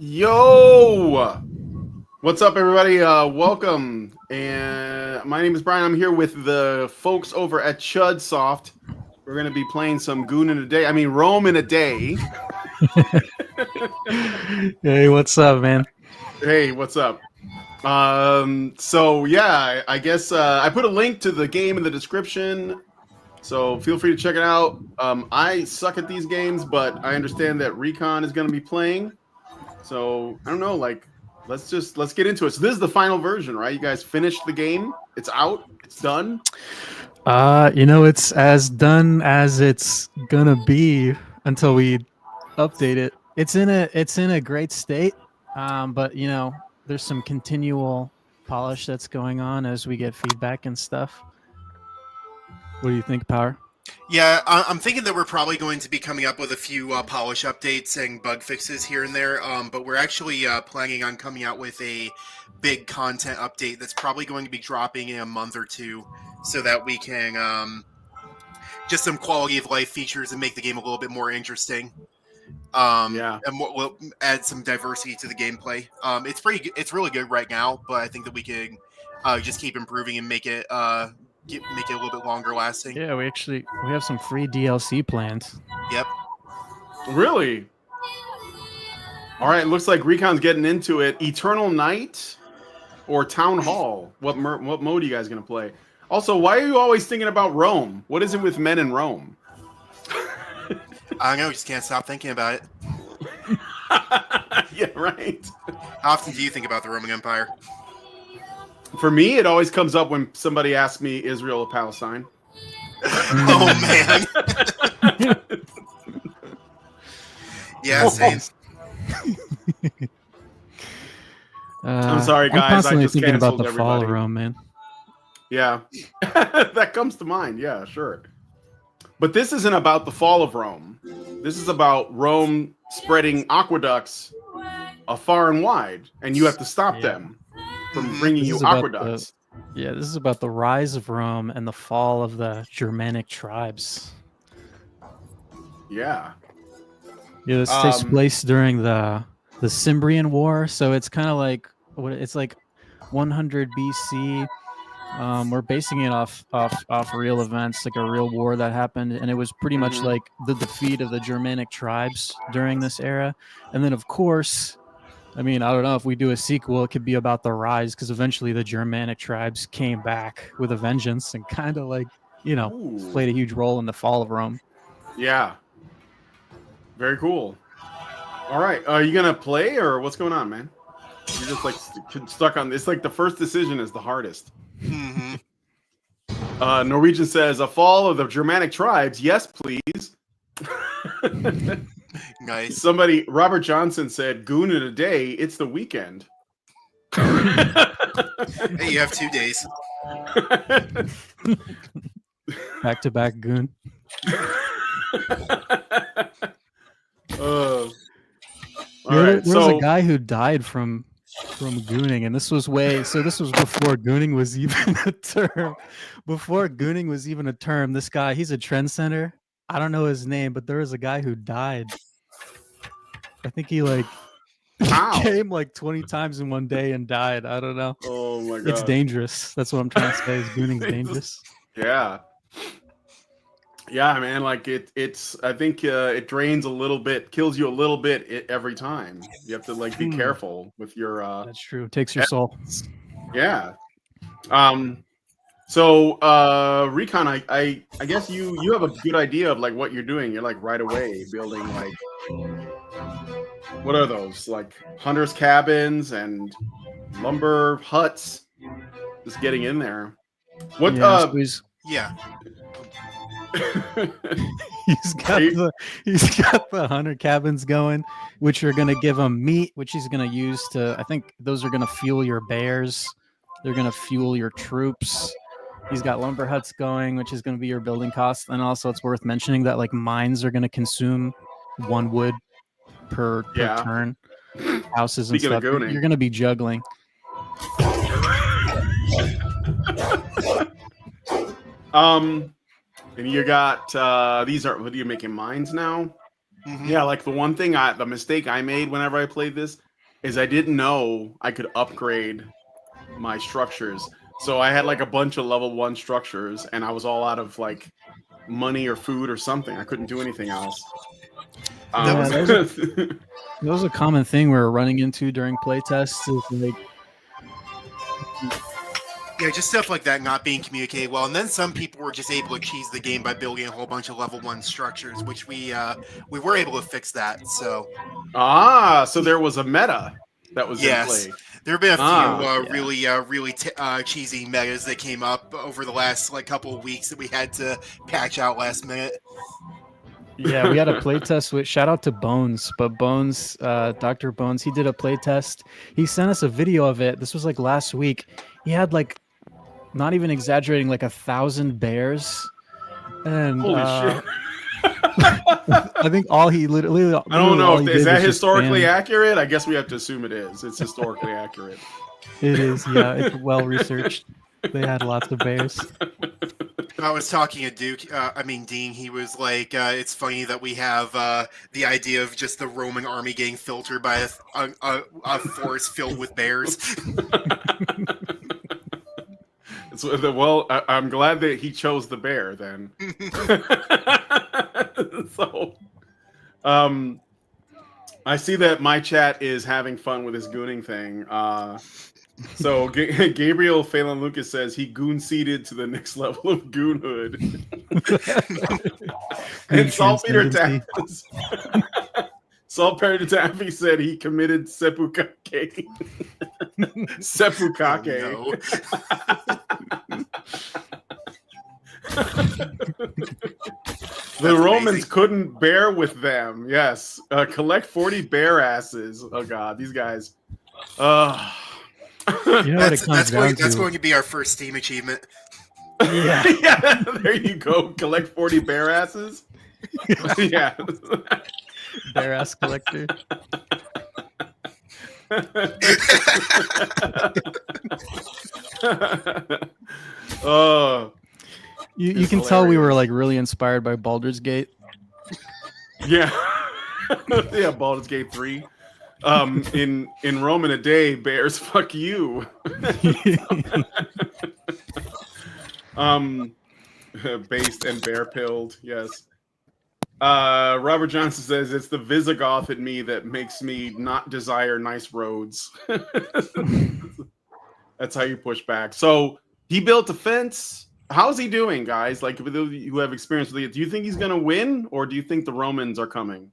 Yo! What's up, everybody? Welcome. And my name is Brian. I'm here with the folks over at Chudsoft. We're going to be playing some Goon in a Day. I mean, Rome in a Day. Hey, what's up, man? Hey, what's up? So yeah, I guess I put a link to the game in the description. So feel free to check it out. I suck at these games, but I understand that Recon is going to be playing. So I don't know, like, let's get into it. So this is the final version, right? You guys finished the game. It's out. It's done. It's as done as it's gonna be until we update it. It's in a great state. But there's some continual polish that's going on as we get feedback and stuff. What do you think, Power? Yeah, I'm thinking that we're probably going to be coming up with a few polish updates and bug fixes here and there, but we're actually planning on coming out with a big content update that's probably going to be dropping in a month or two so that we can just some quality of life features and make the game a little bit more interesting. Yeah. And we'll add some diversity to the gameplay. It's really good right now, but I think that we can just keep improving and make it make it a little bit longer lasting. Yeah, we have some free DLC plans. Yep. Really? All right. Looks like Recon's getting into it. Eternal Night or Town Hall? What mode are you guys gonna play? Also, why are you always thinking about Rome? What is it with men in Rome? I know, just can't stop thinking about it. Yeah, right. How often do you think about the Roman Empire? For me, it always comes up when somebody asks me Israel or Palestine. Oh, man. Yeah, same. I'm sorry, guys. I'm constantly I just thinking about canceled the fall everybody. of Rome, man. Yeah, that comes to mind. Yeah, sure. But this isn't about the fall of Rome. This is about Rome spreading aqueducts far and wide, and you have to stop them from bringing you aqueducts. This is about the rise of Rome and the fall of the Germanic tribes. Yeah. Yeah, this takes place during the Cimbrian War, so it's kind of like it's like 100 BC. We're basing it off real events, like a real war that happened, and it was pretty much like the defeat of the Germanic tribes during this era. And then, of course, I mean, I don't know if we do a sequel, it could be about the rise, because eventually the Germanic tribes came back with a vengeance and kind of like, played a huge role in the fall of Rome. Yeah. Very cool. All right. Are you going to play or what's going on, man? You're just like stuck on this. Like the first decision is the hardest. Mm-hmm. Norwegian says, a fall of the Germanic tribes. Yes, please. Nice. Robert Johnson said, Goon in a Day. It's the weekend. Hey, you have 2 days. Back-to-back Goon. There was a guy who died from gooning, and this was before gooning was even a term. Before gooning was even a term, this guy, he's a trend center. I don't know his name, but there was a guy who died. I think he came like 20 times in one day and died. I don't know. Oh my god. It's dangerous. That's what I'm trying to say, is gooning's dangerous. Yeah. Yeah, man, like it's I think it drains a little bit, kills you a little bit every time. You have to be careful with your That's true. It takes your soul. Yeah. So Recon, I guess you have a good idea of like what you're doing. You're like right away building like, what are those? Like hunters' cabins and lumber huts. Just getting in there. What yeah. He's got the hunter cabins going, which are gonna give him meat, which he's gonna use to, I think those are gonna fuel your bears. They're gonna fuel your troops. He's got lumber huts going, which is gonna be your building costs. And also it's worth mentioning that like mines are gonna consume 1 wood per turn. Houses and stuff. You're gonna be juggling. And you got what are you making mines now? Mm-hmm. Yeah, like the mistake I made whenever I played this, is I didn't know I could upgrade my structures. So I had like a bunch of level 1 structures, and I was all out of like money or food or something. I couldn't do anything else. That was a common thing we were running into during playtests. Is like, Yeah, just stuff like that not being communicated well, and then some people were just able to cheese the game by building a whole bunch of level 1 structures, which we were able to fix that. So so there was a meta that was in play. There have been a few really cheesy metas that came up over the last couple of weeks that we had to patch out last minute. Yeah, we had a playtest with shout out to Bones, but Bones, Dr. Bones, he did a playtest. He sent us a video of it. This was like last week. He had like, not even exaggerating, like 1,000 bears. And holy shit. I think all he literally I don't know if is that historically accurate. I guess we have to assume it is. It's historically accurate. It is, yeah. It's well researched. They had lots of bears. I was talking to Dean. He was like, "It's funny that we have the idea of just the Roman army getting filtered by a forest filled with bears." Well, I'm glad that he chose the bear then. So, I see that my chat is having fun with this gooning thing. So Gabriel Phelan Lucas says he goon seeded to the next level of goonhood. And Saltpeter Taffy said he committed seppuku. Seppuku. Oh, The Romans couldn't bear with them. Yes. Collect 40 bear asses. Oh god, these guys. You know what it comes down to? That's going to be our first Steam achievement. Yeah. Yeah, there you go. Collect 40 bear asses. Yeah. Bear ass collector. Oh. You can tell we were like really inspired by Baldur's Gate. Yeah. Yeah, Baldur's Gate 3. In Rome in a day, bears fuck you. Based and bear pilled, yes. Robert Johnson says it's the Visigoth in me that makes me not desire nice roads. That's how you push back. So he built a fence. How's he doing, guys? Like, who have experience with it, do you think he's gonna win, or do you think the Romans are coming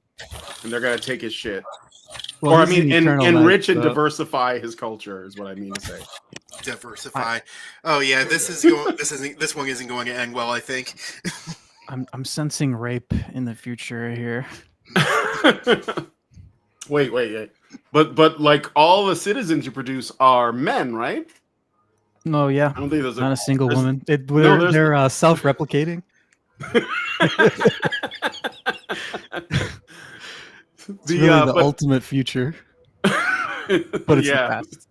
and they're gonna take his shit? Well, or I mean, enrich and diversify his culture is what I mean to say. Diversify. Oh yeah, this one isn't going to end well, I think. I'm sensing rape in the future here. Wait. But like all the citizens you produce are men, right? No, yeah. I don't think there's not a single woman. They're self-replicating. It's really the ultimate future. But it's the past.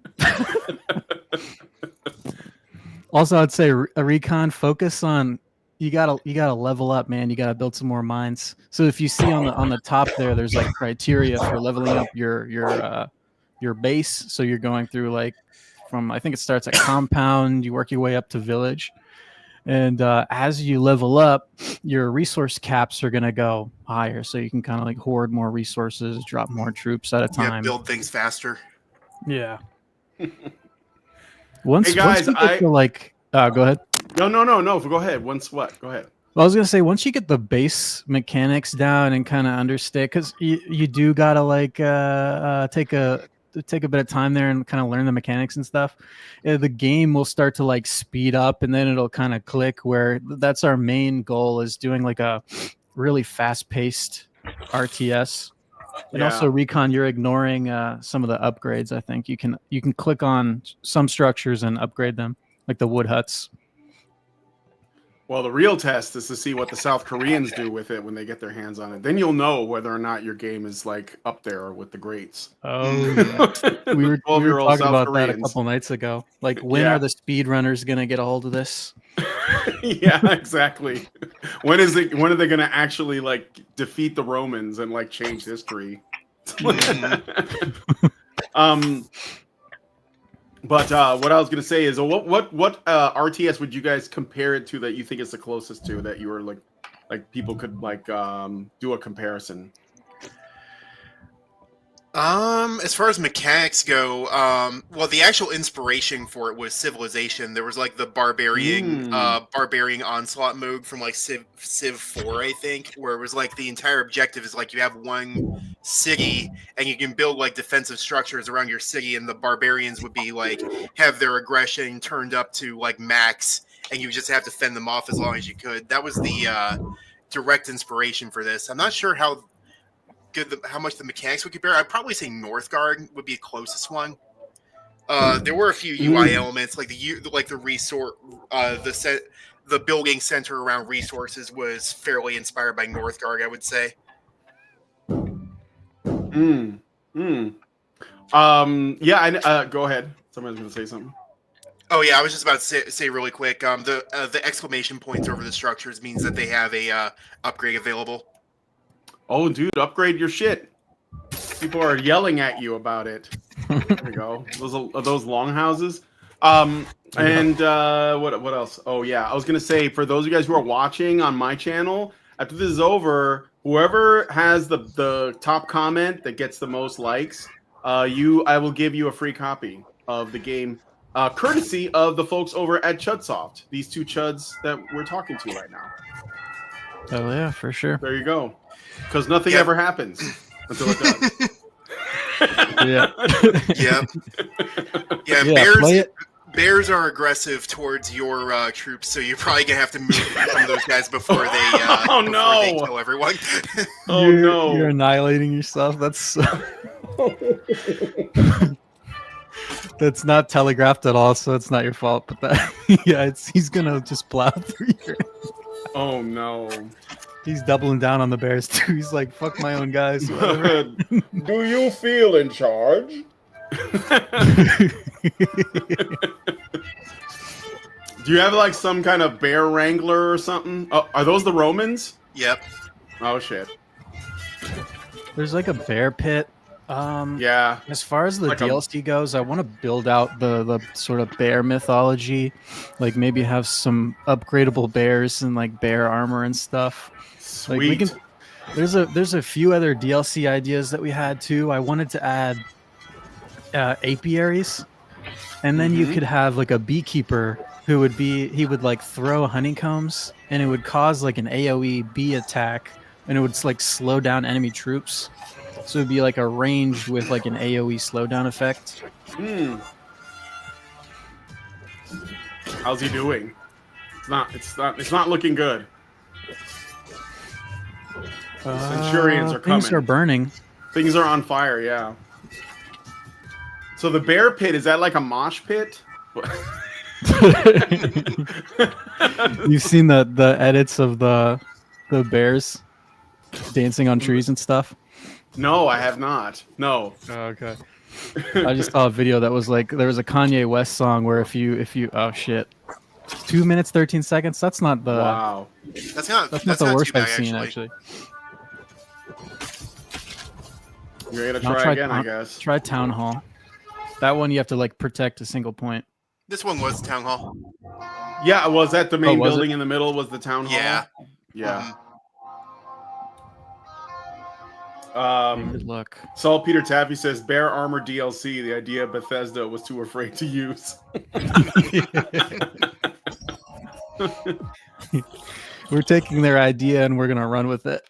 Also, I'd say a recon focus on you gotta level up, man. You gotta build some more mines. So if you see on the top there's like criteria for leveling up your base. So you're going through like from I think it starts at compound, you work your way up to village. And as you level up, your resource caps are gonna go higher, so you can kind of like hoard more resources, drop more troops at a time. Yeah, build things faster. Yeah. Once hey guys, go ahead. No. Go ahead. Once what? Go ahead. Well, I was gonna say once you get the base mechanics down and kind of understand, because you do gotta like take a bit of time there and kind of learn the mechanics and stuff. The game will start to like speed up, and then it'll kind of click. Where that's our main goal is doing like a really fast-paced RTS. And also, Recon, you're ignoring some of the upgrades. I think you can click on some structures and upgrade them, like the wood huts. Well, the real test is to see what the South Koreans do with it when they get their hands on it. Then you'll know whether or not your game is like up there with the greats. Oh, yeah. we were talking about that a couple nights ago. Like, when are the speedrunners gonna get a hold of this? Yeah, exactly. When are they gonna actually like defeat the Romans and like change history? But what I was gonna say is, what RTS would you guys compare it to that you think is the closest to that you were like people could like do a comparison? As far as mechanics go, well, the actual inspiration for it was Civilization. There was like the barbarian onslaught mode from like Civ 4, I think, where it was like the entire objective is like you have one city and you can build like defensive structures around your city, and the barbarians would be like have their aggression turned up to like max, and you just have to fend them off as long as you could. That was the direct inspiration for this. I'm not sure how much the mechanics would compare. I'd probably say Northgard would be the closest one. There were a few UI elements, like the resource, the building center around resources was fairly inspired by Northgard, I would say. Yeah. Go ahead. Somebody's gonna say something. Oh yeah, I was just about to say really quick. The exclamation points over the structures means that they have a upgrade available. Oh, dude, upgrade your shit. People are yelling at you about it. There we go. Those longhouses. And what else? Oh yeah, I was gonna say, for those of you guys who are watching on my channel, after this is over, whoever has the top comment that gets the most likes, I will give you a free copy of the game, courtesy of the folks over at Chudsoft. These two chuds that we're talking to right now. Oh yeah, for sure. There you go. Because nothing ever happens until it does. Yeah. Bears are aggressive towards your troops, so you're probably gonna have to move some of those guys before they they kill everyone. You're annihilating yourself. That's that's not telegraphed at all, so it's not your fault. But he's gonna just plow through your. Oh no. He's doubling down on the Bears too. He's like, "Fuck my own guys." Do you feel in charge? Do you have like some kind of bear wrangler or something? Oh, are those the Romans? Yep. Oh shit. There's like a bear pit. Yeah. As far as the like DLC goes, I want to build out the sort of bear mythology, like maybe have some upgradable bears and like bear armor and stuff. Sweet. Like we can. There's a few other DLC ideas that we had too. I wanted to add apiaries, and then you could have like a beekeeper who would like throw honeycombs, and it would cause like an AoE bee attack, and it would like slow down enemy troops. So it'd be like a range with like an AoE slowdown effect. How's he doing? It's not looking good. Centurions are coming. Things are burning. Things are on fire, yeah. So the bear pit, is that like a mosh pit? You've seen the edits of the bears dancing on trees and stuff? No, I have not. No. Oh, okay. I just saw a video that was like, there was a Kanye West song where if you oh shit, 2 minutes 13 seconds. That's not the wow. That's not the worst I've seen actually. You're gonna try again, I guess. Try Town Hall. That one you have to like protect a single point. This one was Town Hall. Yeah, was that the main building in the middle? Was the Town Hall? Yeah. Yeah. Good luck. Saltpeter Taffy says bear armor DLC. The idea Bethesda was too afraid to use. We're taking their idea and we're gonna run with it.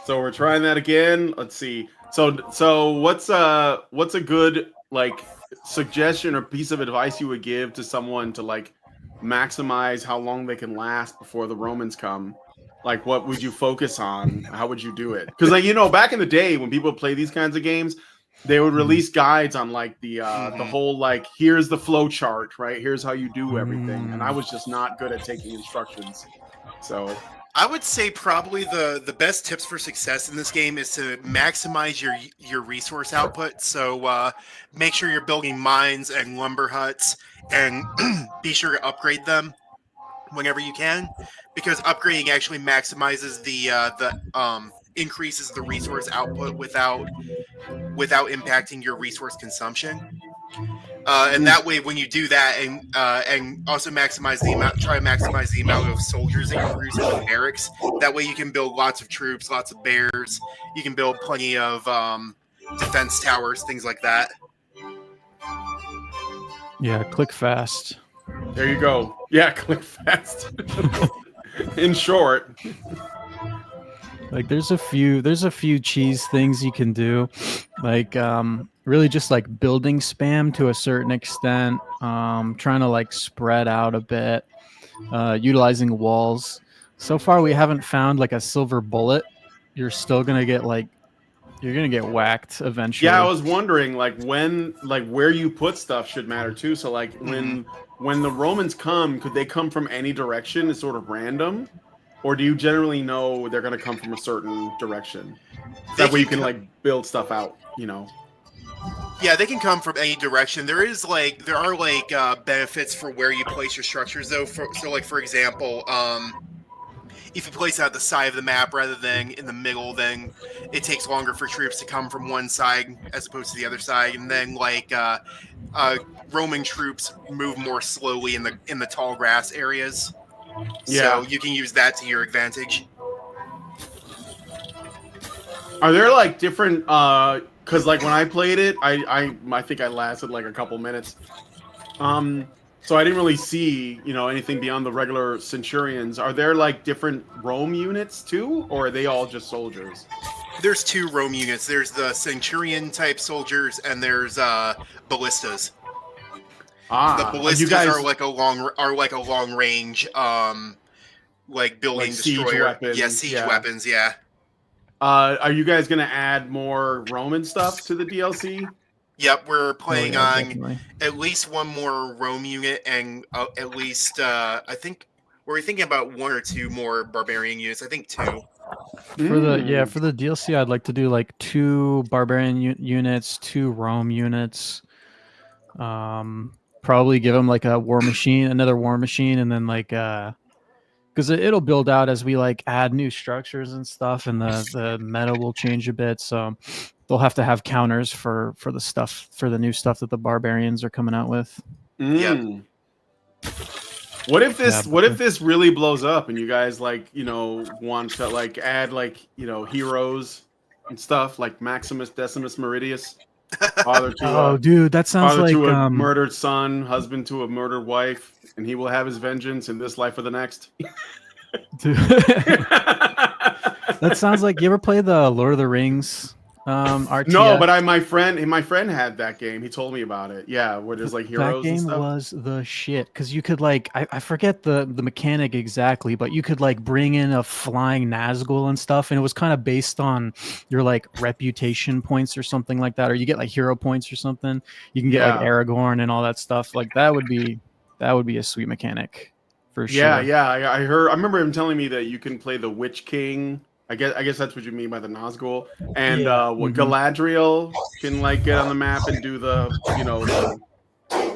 So we're trying that again. Let's see. So what's a good like suggestion or piece of advice you would give to someone to like maximize how long they can last before the Romans come? Like, what would you focus on? How would you do it? Because, like, back in the day when people play these kinds of games, they would release guides on like the whole like, here's the flow chart, right? Here's how you do everything. And I was just not good at taking instructions. So I would say probably the best tips for success in this game is to maximize your resource output. So make sure you're building mines and lumber huts, and be sure to upgrade them whenever you can, because upgrading actually maximizes the increases the resource output without impacting your resource consumption. And that way, when you do that, and also try to maximize the amount of soldiers that you produce in the barracks. That way, you can build lots of troops, lots of bears. You can build plenty of defense towers, things like that. Yeah, click fast. There you go. Yeah, click fast. In short. Like there's a few cheese things you can do, like really just like building spam to a certain extent, trying to like spread out a bit, utilizing walls. So far we haven't found like a silver bullet. You're still gonna get you're gonna get whacked eventually. Yeah, I was wondering where you put stuff should matter too. So like when the Romans come, could they come from any direction? It's sort of random. Or do you generally know they're going to come from a certain direction? That way you can like build stuff out, you know. Yeah, they can come from any direction. There are benefits for where you place your structures though. So like for example, if you place it at the side of the map rather than in the middle, then it takes longer for troops to come from one side as opposed to the other side. And then Roman troops move more slowly in the tall grass areas. Yeah. So you can use that to your advantage. Are there like different because like when I played it, I think I lasted like a couple minutes. So I didn't really see, anything beyond the regular centurions. Are there like different Rome units too, or are they all just soldiers? There's 2 Rome units. There's the centurion type soldiers and there's ballistas. The ballistas are like a long range, like building like siege destroyer. Weapons. Yeah, siege weapons. Yeah. Are you guys gonna add more Roman stuff to the DLC? Yep, we're planning on definitely. at least one more Rome unit and at least I think we're thinking about 1 or 2 more barbarian units. I think 2. For the DLC, I'd like to do like 2 barbarian units, 2 Rome units. Probably give them like another war machine, and then like because it'll build out as we like add new structures and stuff, and the meta will change a bit. So they'll have to have counters for the new stuff that the barbarians are coming out with. What if this really blows up and you guys want to like add heroes and stuff like Maximus Decimus Meridius? Father to dude, that sounds like a murdered son, husband to a murdered wife, and he will have his vengeance in this life or the next. Dude. That sounds like, you ever play the Lord of the Rings RTS? No, but my friend had that game. He told me about it. Yeah, where there's like heroes. That game and stuff. was the shit, because you could like I forget the mechanic exactly, but you could like bring in a flying Nazgul and stuff, and it was kind of based on your like reputation points or something like that, or you get like hero points or something. You can get like Aragorn and all that stuff. Like that would be a sweet mechanic for sure. I remember him telling me that you can play the Witch King. I guess that's what you mean by the Nazgul. And Galadriel can like get on the map and do the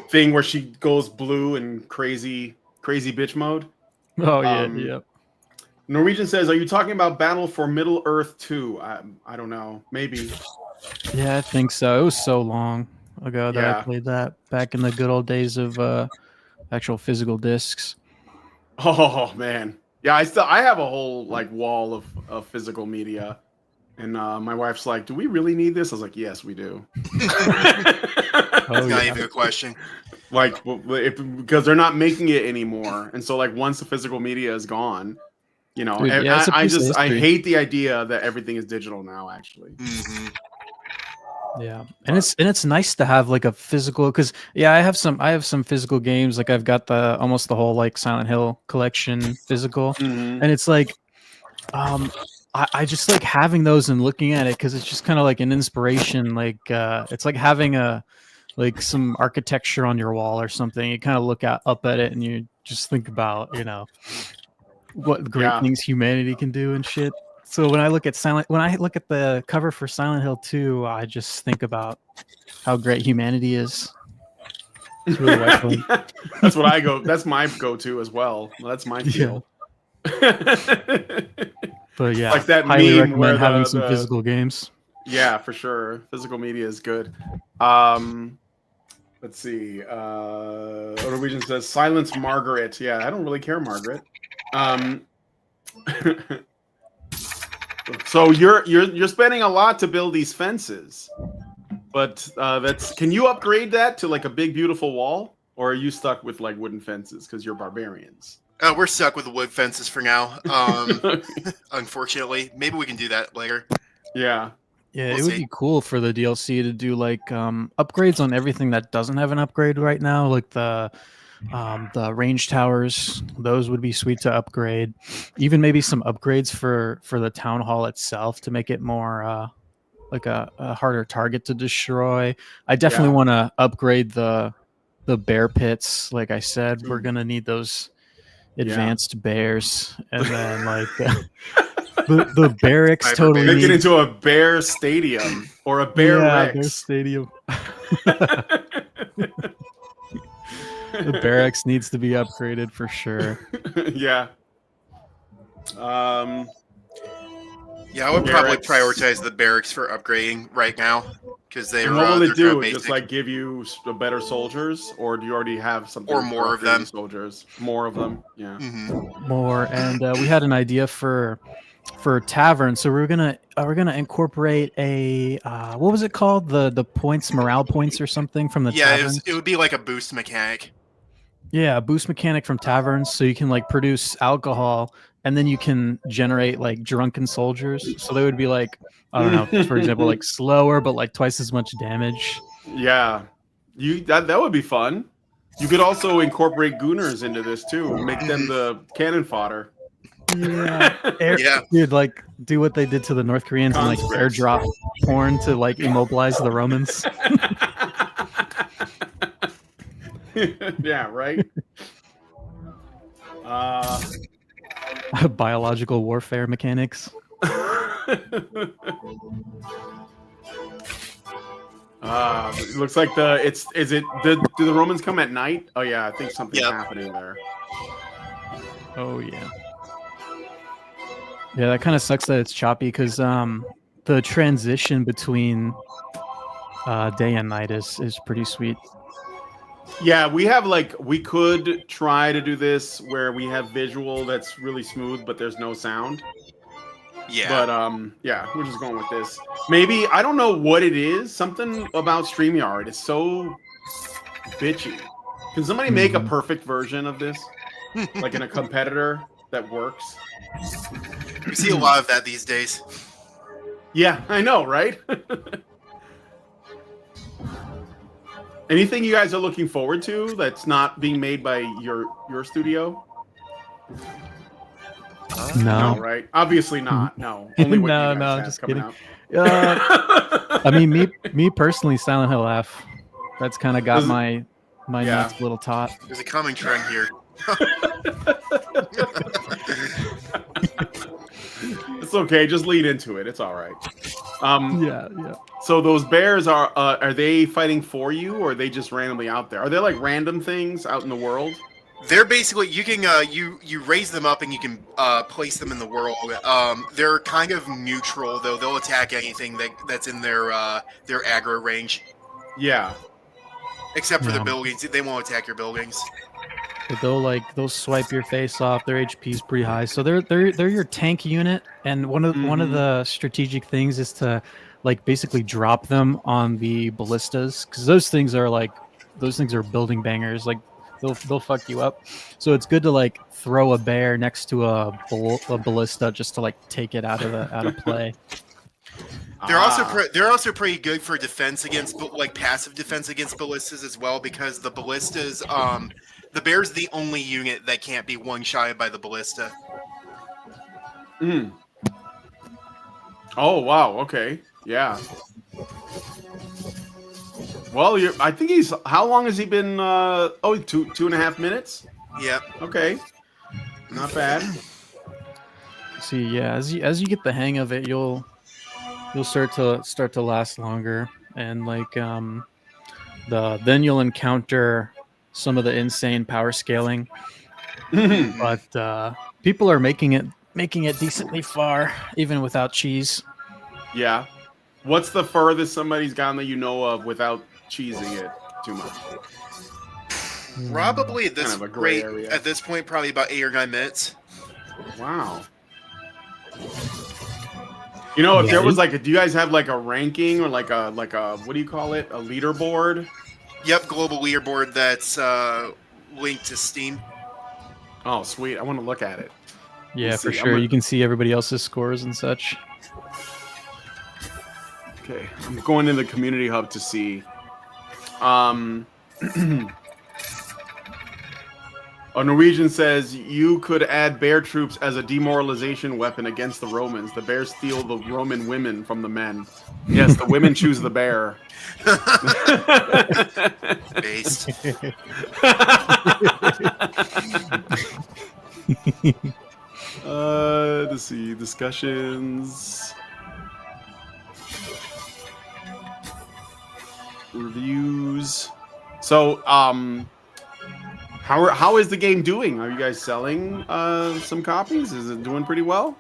thing where she goes blue and crazy bitch mode. Oh yeah. Norwegian says, "Are you talking about Battle for Middle Earth 2?" I don't know. Maybe. Yeah, I think so. It was so long ago that I played that back in the good old days of actual physical discs. Oh man. Yeah, I have a whole like wall of physical media, and my wife's like, "Do we really need this?" I was like, "Yes, we do." It's not even a question. Like, because they're not making it anymore, and so like once the physical media is gone, Dude, I hate the idea that everything is digital now. Actually. Mm-hmm. Yeah, and it's nice to have like a physical, because I have some physical games, like I've got almost the whole like Silent Hill collection physical, and it's like I just like having those and looking at it, because it's just kind of like an inspiration, like it's like having some architecture on your wall or something. You kind of look up at it and you just think about what great things humanity can do and shit. So when I look at the cover for Silent Hill 2, I just think about how great humanity is. It's really wonderful. That's what I go. That's my go-to as well. That's my feel. But yeah, Like that highly meme where recommend having some physical games. Yeah, for sure. Physical media is good. Let's see. Norwegian says silence Margaret. Yeah, I don't really care, Margaret. So you're spending a lot to build these fences, but can you upgrade that to like a big beautiful wall, or are you stuck with like wooden fences because you're barbarians? We're stuck with the wood fences for now. Unfortunately, maybe we can do that later. Yeah. Yeah, We'll it would see. be cool for the DLC to do like upgrades on everything that doesn't have an upgrade right now, like the range towers. Those would be sweet to upgrade. Even maybe some upgrades for the town hall itself to make it more like a harder target to destroy. I definitely want to upgrade the bear pits. Like I said, we're gonna need those advanced bears, and then like the barracks Cyber totally Make it need into a bear stadium or a bear bear Rex. stadium. The barracks needs to be upgraded for sure. Yeah. Yeah, I would probably Barracks. prioritize the barracks for upgrading right now because they're. And what will they're it do? kinda Just basic. like give you better soldiers, or do you already have something? Or for more of upgrading them. Soldiers, more of them. Yeah. Mhm. More, and we had an idea for tavern, so we're gonna incorporate a what was it called, the points, morale points or something from the Yeah, taverns. it would be like a boost mechanic. Yeah, a boost mechanic from taverns, so you can like produce alcohol, and then you can generate like drunken soldiers. So they would be like, I don't know, for example, like slower, but like twice as much damage. Yeah. That would be fun. You could also incorporate gooners into this too. Make them the cannon fodder. Yeah, Yeah. dude, like do what they did to the North Koreans and like Conscripts. airdrop porn to like immobilize the Romans. Yeah, right. Biological warfare mechanics. It looks like do the Romans come at night? Oh yeah, I think something's happening there. Oh yeah. Yeah, that kind of sucks that it's choppy because the transition between day and night is pretty sweet. Yeah, we could try to do this where we have visual that's really smooth, but there's no sound. Yeah. But yeah, we're just going with this. Maybe I don't know what it is. Something about StreamYard is so bitchy. Can somebody make a perfect version of this, like in a competitor that works? We see a lot of that these days. Yeah, I know, right? Anything you guys are looking forward to that's not being made by your studio? No, right? Obviously not. No, only what No, you guys no, have just coming kidding. out. I mean, me personally, Silent Hill F. That's kind of got Does- my nuts a little taut. There's a coming trend here. It's okay. Just lead into it. It's all right. Yeah. So those bears are they fighting for you, or are they just randomly out there? Are they like random things out in the world? They're basically you can you raise them up and you can place them in the world. They're kind of neutral though. They'll attack anything that's in their aggro range, Yeah. except for the Yeah. buildings. They won't attack your buildings. But they'll swipe your face off. Their HP is pretty high, so they're your tank unit. And one of the strategic things is to like basically drop them on the ballistas, because those things are building bangers. Like they'll fuck you up. So it's good to like throw a bear next to a ballista just to like take it out of play. They're also pretty good for defense against passive defense against ballistas as well, because the ballistas the bear's the only unit that can't be one-shotted by the ballista. Oh wow. Okay. Yeah. Well, I think he's. How long has he been? 2.5 minutes. Yep. Okay. Not bad. See, yeah, as you get the hang of it, you'll start to last longer, and like then you'll encounter some of the insane power scaling. But people are making it making it decently far, even without cheese. Yeah. What's the furthest somebody's gone that you know of without cheesing it too much? Probably Kind of a gray rate area. at this point, probably about 8 or 9 minutes. Wow. You know, if there was like, do you guys have like a ranking or like a what do you call it? A leaderboard? Yep, global leaderboard that's linked to Steam. Oh, sweet. I want to look at it. Yeah, for sure. You can see everybody else's scores and such. Okay, I'm going in the community hub to see. A Norwegian says you could add bear troops as a demoralization weapon against the Romans. The bears steal the Roman women from the men. Yes, the women choose the bear. Based. Let's see. Discussions. Reviews. So, how is the game doing? Are you guys selling some copies? Is it doing pretty well?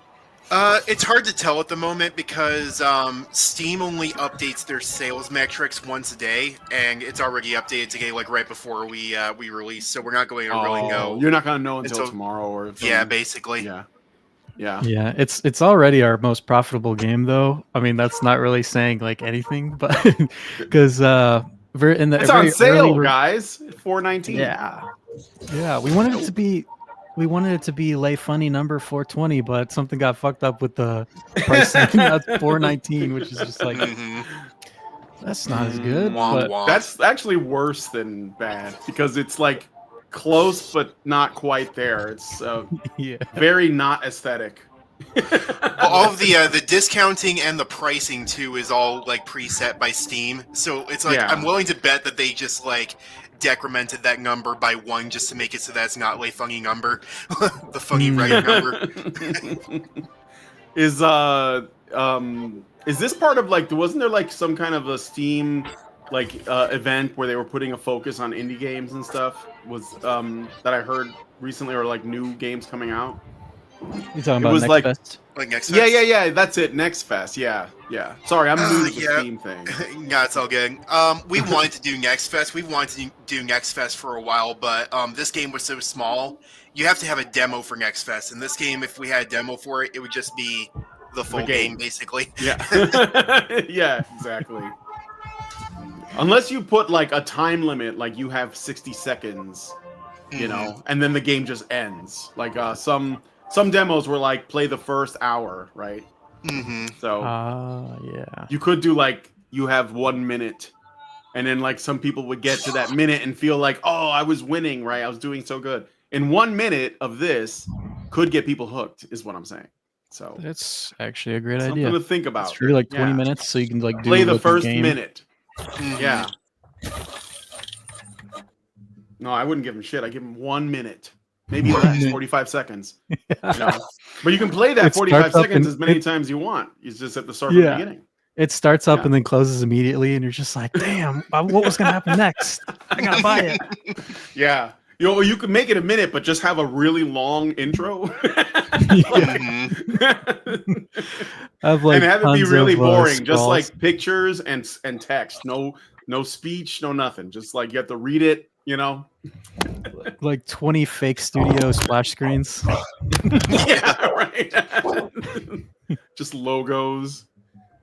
It's hard to tell at the moment because Steam only updates their sales metrics once a day, and it's already updated today, like right before we release. So we're not going to really know. You're not going to know until tomorrow, or yeah, basically. Yeah. It's already our most profitable game, though. I mean, that's not really saying like anything, but because it's on sale, guys. $4.19. Yeah. We wanted it to be. We wanted it to be lay funny number 420, but something got fucked up with the pricing. That's 419, which is just like that's not as good. But that's actually worse than bad because it's like close but not quite there. It's very not aesthetic. All of the discounting and the pricing too is all like preset by Steam, so it's like I'm willing to bet that they just like decremented that number by 1 just to make it so that it's not a funny number. The funny right number. Is this part of like wasn't there like some kind of a Steam like event where they were putting a focus on indie games and stuff was that I heard recently, or like new games coming out? You talking about Next Fest? Like Next Fest? Yeah, that's it. Next Fest. Yeah. Sorry, I'm new to the Steam thing. No, it's all good. We wanted to do Next Fest. We wanted to do Next Fest for a while, but this game was so small. You have to have a demo for Next Fest. And this game, if we had a demo for it, it would just be the full game, basically. Yeah. Yeah, exactly. Unless you put like a time limit, like you have 60 seconds, you know, and then the game just ends. Like some demos were like play the first hour, right? So you could do like you have 1 minute, and then like some people would get to that minute and feel like, oh, I was winning, right? I was doing so good. In 1 minute of this could get people hooked, is what I'm saying. So that's actually a great idea. Something to think about. It's really like 20 minutes, so you can like play the first minute. Yeah. No, I wouldn't give him shit. I give him 1 minute. Maybe less, 45 seconds. No. But you can play that 45 seconds as many times you want. It's just at the start of the beginning. It starts up and then closes immediately, and you're just like, damn, what was going to happen next? I got to buy it. Yeah. You could make it a minute, but just have a really long intro. And have it be really boring. Just like pictures and text. No speech, no nothing. Just like you have to read it, you know? Like 20 fake studio splash screens. Yeah, right. Just logos.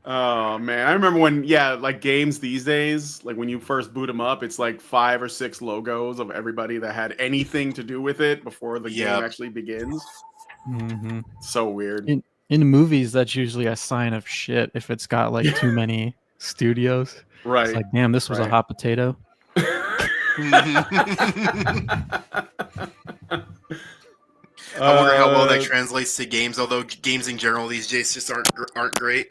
Oh man, I remember when like games these days, like when you first boot them up, it's like 5 or 6 logos of everybody that had anything to do with it before the game actually begins. So weird. In movies, that's usually a sign of shit if it's got like too many studios. Right. It's like, damn, this was a hot potato. I wonder how well that translates to games. Although games in general these days just aren't great.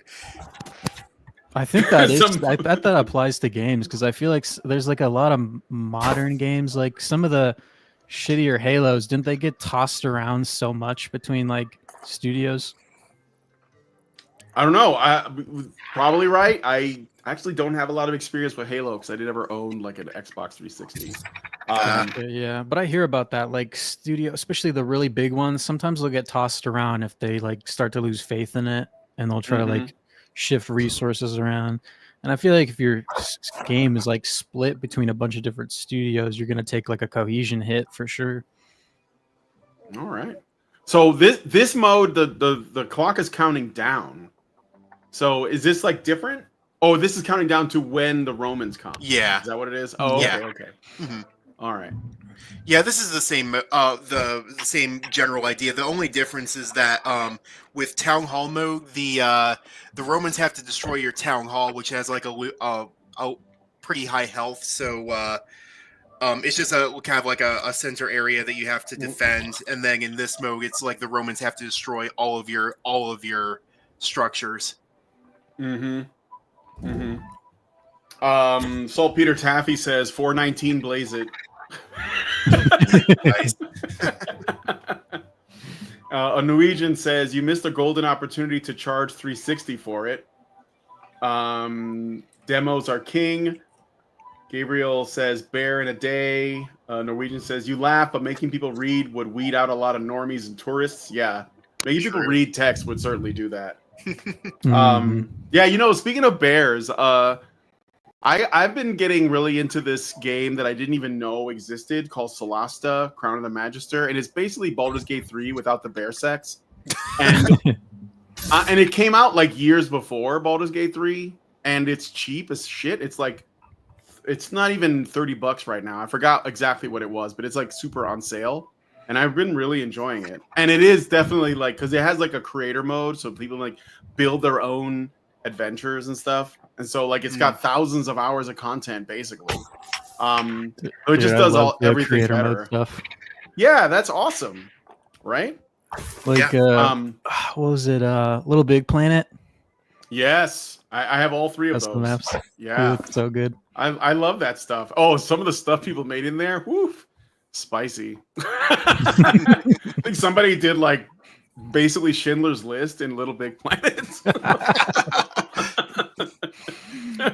I think that is. I bet that applies to games because I feel like there's like a lot of modern games. Like some of the shittier Halos, didn't they get tossed around so much between like studios? I don't know. Probably right. I actually don't have a lot of experience with Halo because I did ever own like an Xbox 360. Yeah, but I hear about that, like studio, especially the really big ones. Sometimes they'll get tossed around if they like start to lose faith in it, and they'll try to like shift resources around. And I feel like if your game is like split between a bunch of different studios, you're gonna take like a cohesion hit for sure. All right. So this mode, the clock is counting down. So is this like different? Oh, this is counting down to when the Romans come. Yeah. Is that what it is? Oh, Yeah. Okay. All right. Yeah, this is the same the same general idea. The only difference is that with town hall mode, the Romans have to destroy your town hall, which has like a pretty high health. So it's just a kind of like a center area that you have to defend. And then in this mode, it's like the Romans have to destroy all of your structures. Saltpeter Taffy says 419 blaze it. Nice. A Norwegian says you missed a golden opportunity to charge 360 for it. Demos are king. Gabriel says bear in a day. Norwegian says you laugh, but making people read would weed out a lot of normies and tourists. Yeah, making people read text would certainly do that. Yeah, speaking of bears, I've been getting really into this game that I didn't even know existed called Solasta, Crown of the Magister, and it's basically Baldur's Gate 3 without the bear sex. And and it came out like years before Baldur's Gate 3, and it's cheap as shit. It's not even $30 right now. I forgot exactly what it was, but it's like super on sale. And I've been really enjoying it. And it is definitely like, because it has like a creator mode, so people like build their own adventures and stuff. And so like it's got thousands of hours of content basically. It just does everything better. Stuff. Yeah, that's awesome. Right? Like what was it? Little Big Planet? Yes. I have all three of those. Maps. Yeah. It's so good. I love that stuff. Oh, some of the stuff people made in there, woof, spicy. I think somebody did like basically Schindler's List in Little Big Planet.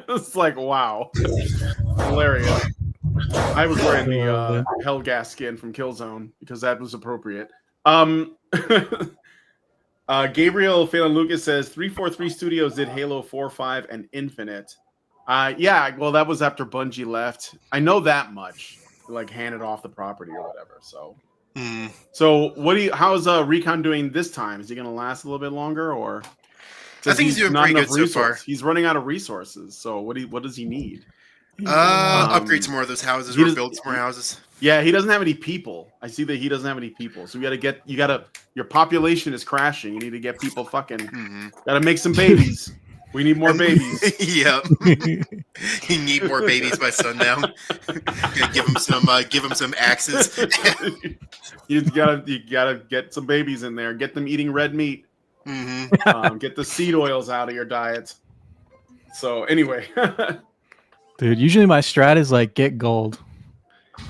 It's like, wow. Hilarious. I was wearing the Hellgas skin from Killzone because that was appropriate. Gabriel Phelan Lucas says 343 Studios did Halo 4, 5, and Infinite. Yeah, well, that was after Bungie left. I know that much. Like handed off the property or whatever. So, so how's Recon doing this time? Is he going to last a little bit longer, or? I think he's doing pretty good so far. He's running out of resources. So what does he need? Upgrade some more of those houses or build some more houses. Yeah, he doesn't have any people. I see that he doesn't have any people. So your population is crashing. You need to get people gotta make some babies. We need more babies. Yep. You need more babies by sundown. Give him some axes. you gotta get some babies in there. Get them eating red meat. Get the seed oils out of your diet. So anyway. Dude, usually my strat is like get gold.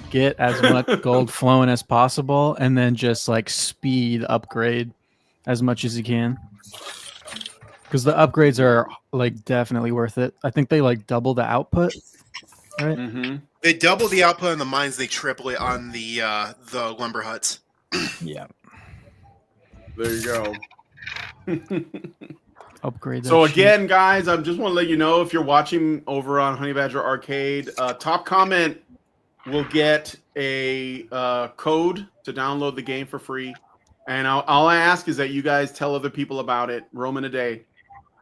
Get as much gold flowing as possible, and then just like speed upgrade as much as you can. Because the upgrades are like definitely worth it. I think they like double the output, right? They double the output on the mines. They triple it on the lumber huts. Yeah. There you go. Upgrade. So again, guys, I just want to let you know if you're watching over on Honey Badger Arcade, top comment will get a code to download the game for free. And all I ask is that you guys tell other people about it. Roman a day.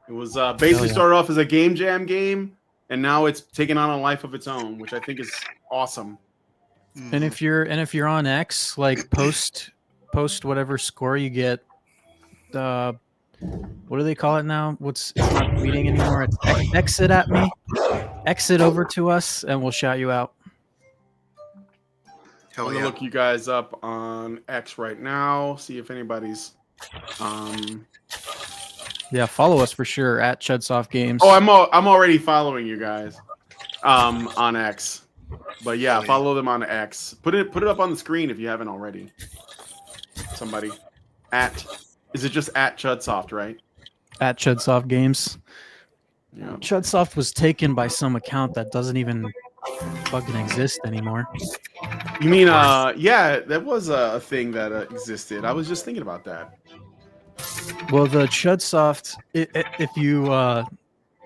It was basically started off as a game jam game, and now it's taken on a life of its own, which I think is awesome. And if you're on X, like post whatever score you get. What do they call it now? It's not tweeting anymore. It's exit at me. Exit over to us, and we'll shout you out. I'm gonna look you guys up on X right now. See if anybody's. Yeah, follow us for sure at Chudsoft Games. Oh, I'm already following you guys on X. But yeah, follow them on X. Put it up on the screen if you haven't already. Somebody is it just at Chudsoft, right? At Chudsoft Games. Yeah. Chudsoft was taken by some account that doesn't even fucking exist anymore. You mean, yeah, that was a thing that existed. I was just thinking about that. Well, the Chudsoft, if you do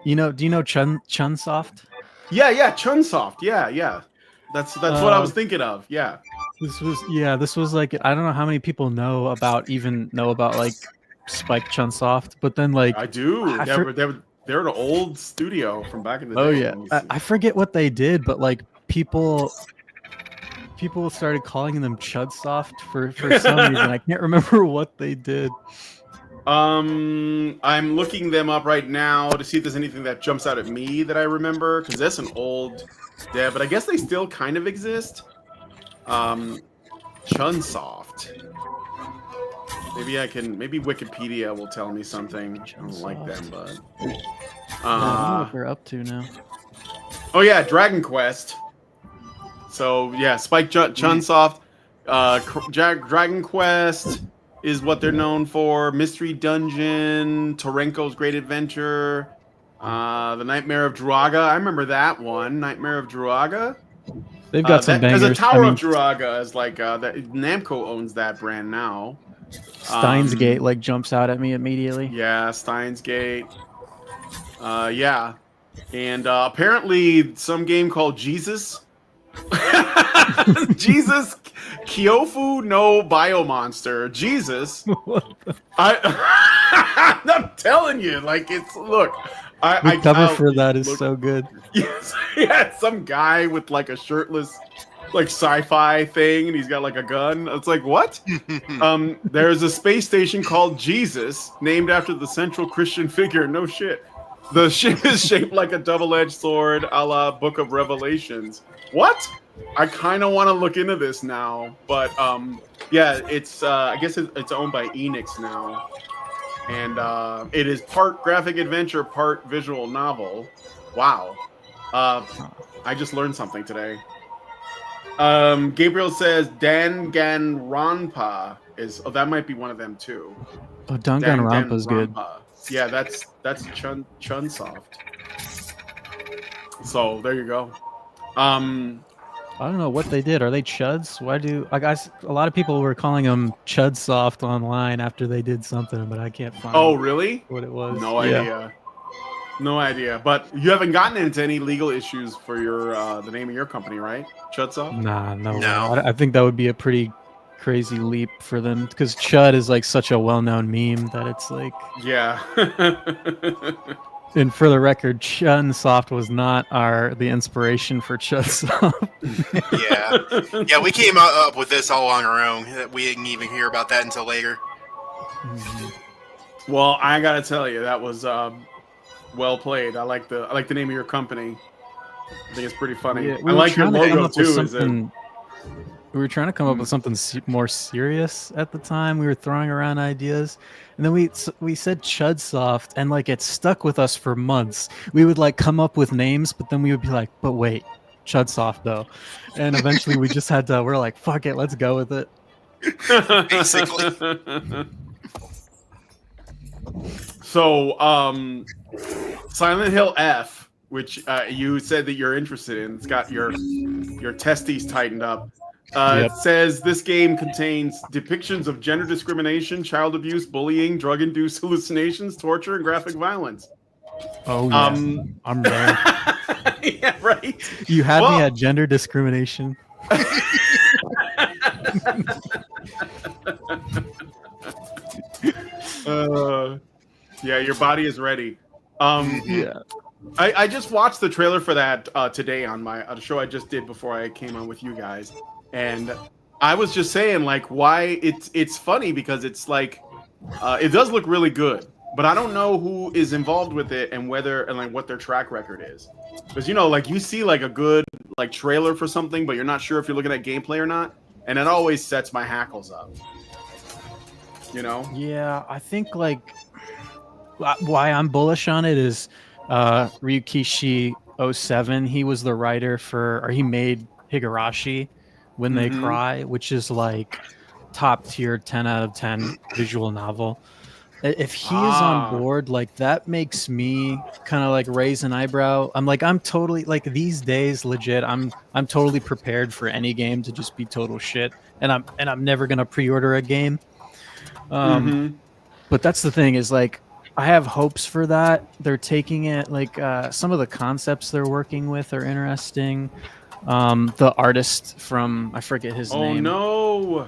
you know Chunsoft? Yeah, Chunsoft. Yeah. That's what I was thinking of. Yeah. This was like, I don't know how many people know about like Spike Chunsoft, but then like I do. They're an old studio from back in the day. Oh yeah, I forget what they did, but like people started calling them Chudsoft for some reason. I can't remember what they did. I'm looking them up right now to see if there's anything that jumps out at me that I remember, because that's an old dev, but I guess they still kind of exist. Chunsoft. Maybe Wikipedia will tell me something. I don't like them, but I don't know what they're up to now. Oh yeah, Dragon Quest. So yeah, Spike Chunsoft, Dragon Quest is what they're known for. Mystery Dungeon, Torenko's Great Adventure, The Nightmare of Druaga. I remember that one, Nightmare of Druaga. They've got some bangers. There's a Tower of Druaga. Is like that. Namco owns that brand now. Steins Gate like jumps out at me immediately. Yeah, Steins Gate. Yeah, and apparently some game called Jesus. Jesus Kyofu no Biomonster. Jesus. I'm telling you, like it's look. The cover for that is so good. Yes, yeah, some guy with like a shirtless, like sci-fi thing, and he's got like a gun. It's like what? There's a space station called Jesus, named after the central Christian figure. No shit. The ship is shaped like a double-edged sword, a la Book of Revelations. What? I kind of want to look into this now, but yeah, it's I guess it's owned by Enix now, and it is part graphic adventure, part visual novel. Wow, I just learned something today. Gabriel says Danganronpa is. Oh, that might be one of them too. Oh, Danganronpa is good. Yeah, that's Chunsoft. So there you go. I don't know what they did. Are they Chuds? I guess a lot of people were calling them Chudsoft online after they did something, but I can't find. Oh, really? What it was? No idea. No idea. But you haven't gotten into any legal issues for your the name of your company, right? Chudsoft? Nah, no. I think that would be a pretty crazy leap for them because Chud is like such a well-known meme that it's like. Yeah. And for the record, Chunsoft was not the inspiration for Chudsoft. Yeah, we came up with this all on our own. We didn't even hear about that until later. Mm-hmm. Well, I gotta tell you, that was well played. I like the name of your company. I think it's pretty funny. Yeah, I like your logo too. We were trying to come up with something more serious at the time. We were throwing around ideas, and then we said Chudsoft, and like it stuck with us for months. We would like come up with names, but then we would be like, "But wait, Chudsoft though," and eventually we just had to. We're like, "Fuck it, let's go with it." Basically. So, Silent Hill F, which you said that you're interested in, it's got your testes tightened up. It says this game contains depictions of gender discrimination, child abuse, bullying, drug-induced hallucinations, torture, and graphic violence. Oh, yeah. I'm there. Yeah, right. You had me at gender discrimination. Yeah, your body is ready. Yeah. I just watched the trailer for that today on the show I just did before I came on with you guys. And I was just saying, like, why it's funny because it's like it does look really good, but I don't know who is involved with it and like what their track record is. Because like you see like a good like trailer for something, but you're not sure if you're looking at gameplay or not, and it always sets my hackles up. Yeah, I think like why I'm bullish on it is Ryukishi 07. He was the writer he made Higurashi. When They Cry, which is like top tier 10 out of 10 visual novel. If he is on board, like that makes me kind of like raise an eyebrow. I'm totally like these days, legit. I'm totally prepared for any game to just be total shit, and I'm never gonna pre-order a game. But that's the thing is like I have hopes for that. They're taking it like some of the concepts they're working with are interesting. The artist from I forget his name. Oh no!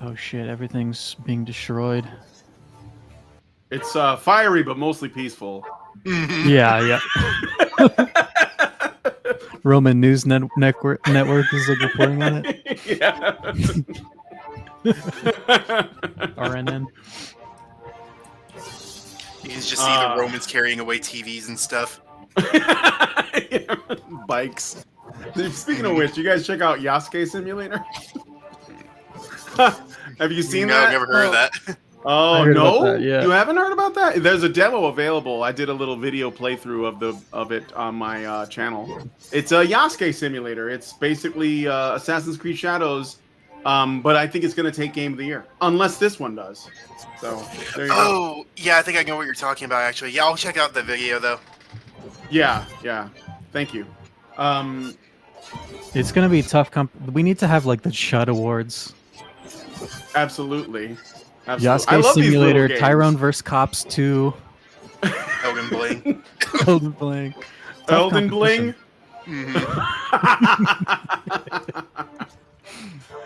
Oh shit! Everything's being destroyed. It's fiery, but mostly peaceful. Yeah. Roman News Network is like reporting on it. Yeah. RNN. You can just see the Romans carrying away TVs and stuff. Bikes. Speaking of which, you guys check out Yasuke Simulator? Have you seen that? No, I've never heard of that. Oh no! That, yeah. You haven't heard about that? There's a demo available. I did a little video playthrough of it on my channel. It's a Yasuke Simulator. It's basically Assassin's Creed Shadows, but I think it's going to take Game of the Year, unless this one does. So there you go. Yeah, I think I know what you're talking about. Actually, yeah, I'll check out the video though. Yeah. Thank you. It's going to be tough. We need to have like the Chud Awards. Absolutely. Yasuke Simulator, Tyrone vs. Cops 2. Elden Bling. Elden Bling. Elden Bling?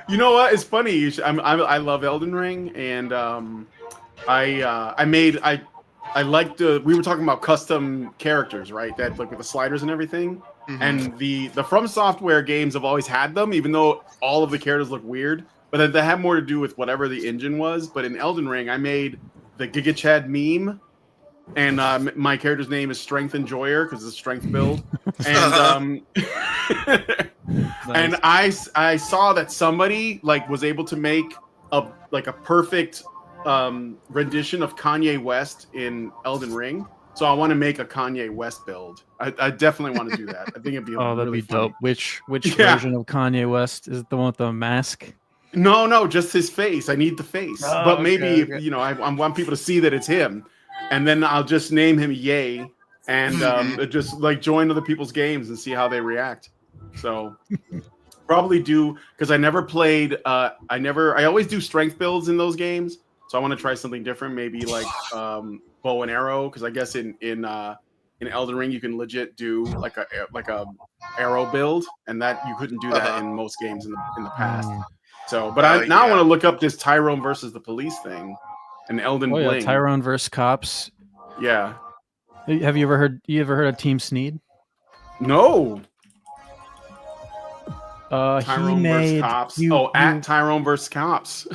You know what? It's funny. I love Elden Ring, and I liked we were talking about custom characters, right? That like with the sliders and everything. And the From Software games have always had them, even though all of the characters look weird. But they have more to do with whatever the engine was. But in Elden Ring, I made the Giga Chad meme, and my character's name is Strength Enjoyer because it's a strength build. And Nice. and I saw that somebody like was able to make a perfect rendition of Kanye West in Elden Ring. So I want to make a Kanye West build. I definitely want to do that. I think it'd be that'd really be funny. dope. Which version of Kanye West is it the one with the mask? No, just his face. I need the face. Oh, but maybe, okay. you know, I want people to see that it's him. And then I'll just name him Yay and just like join other people's games and see how they react. So probably do, because I never played, I always do strength builds in those games. So I want to try something different, maybe like bow and arrow, because I guess in Elden Ring you can legit do like a arrow build, and that you couldn't do that in most games in the past. So, but I want to look up this Tyrone versus the police thing, and Elden Bling. Tyrone versus Cops. Yeah. Have you ever heard of Team Sneed? No. Tyrone versus Cops. At Tyrone versus Cops.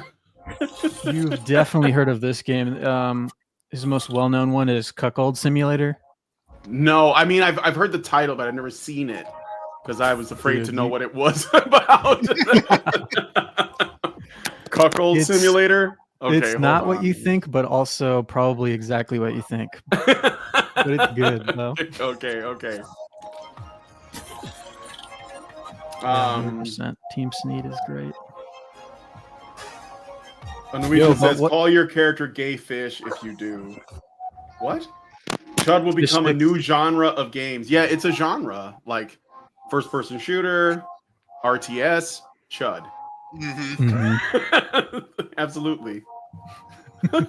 You've definitely heard of this game. His most well-known one is Cuckold Simulator. No, I mean I've heard the title, but I've never seen it because I was afraid to know what it was about. Cuckold Simulator. Okay, it's not what you think, but also probably exactly what you think. But it's good, though. Okay. 100%. Team Sneed is great. And the weekend says, call your character gay fish if you do. What? Chud will become a new genre of games. Yeah, it's a genre. Like first-person shooter, RTS, Chud. Absolutely. All